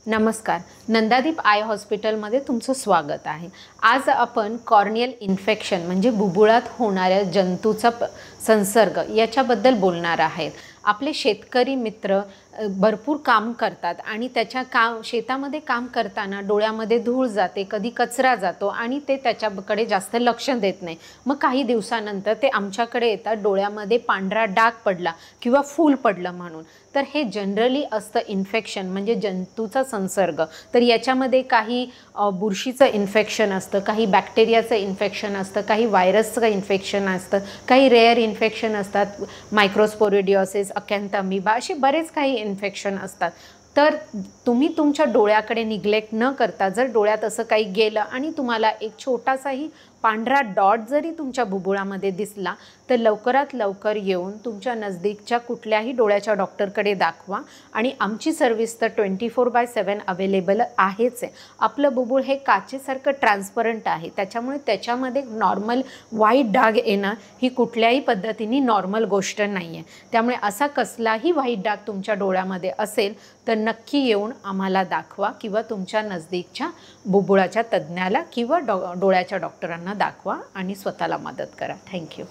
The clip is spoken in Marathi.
नमस्कार, नंदादीप आय हॉस्पिटलमध्ये तुमचं स्वागत आहे। आज आपण कॉर्नियल इन्फेक्शन म्हणजे बुबुळात होणाऱ्या जंतूचा संसर्ग याच्याबद्दल बोलणार आहेत। आपले शेतकरी मित्र भरपूर काम करतात आणि त्याच्या शेतामध्ये काम करताना डोळ्यामध्ये धूळ जाते, कधी कचरा जातो आणि ते त्याच्याकडे जास्त लक्ष देत नाही। मग काही दिवसानंतर ते आमच्याकडे येतात, डोळ्यामध्ये पांढरा डाग पडला किंवा फूल पडलं म्हणून। तर हे जनरली असतं इन्फेक्शन म्हणजे जंतूचा संसर्ग। तर याच्यामध्ये काही बुरशीचं इन्फेक्शन असतं, काही बॅक्टेरियाचं इन्फेक्शन असतं, काही व्हायरसचं इन्फेक्शन असतं, काही रेअर इन्फेक्शन असतात, मायक्रोस्पोरिडियोसिस, अकॅन्थामिबा असे बरेच काही इन्फेक्शन असतात। तर तुम्ही तुमच्या डोळ्याकडे निग्लेक्ट न करता जर डोळ्यात असं काही गेलं आणि तुम्हाला एक छोटासाही पांढरा डॉट जरी तुमच्या बुबुळामध्ये दिसला तर लवकरात लवकर येऊन तुमच्या नजदीकच्या कुठल्याही डोळ्याच्या डॉक्टरकडे दाखवा। आणि आमची सर्व्हिस तर 24/7 अवेलेबल आहेच आहे। आपलं बुबुळ हे काचेसारखं ट्रान्सपरंट आहे, त्याच्यामुळे त्याच्यामध्ये नॉर्मल व्हाईट डाग येणं ही कुठल्याही पद्धतीने नॉर्मल गोष्ट नाही आहे। त्यामुळे असा कसलाही व्हाईट डाग तुमच्या डोळ्यामध्ये असेल तर नक्की येऊन आम्हाला दाखवा किंवा तुमच्या नजदीकच्या बुबुळाच्या तज्ज्ञाला किंवा डोळ्याच्या डॉक्टरांना दाखवा आणि स्वतःला मदत करा। थँक्यू।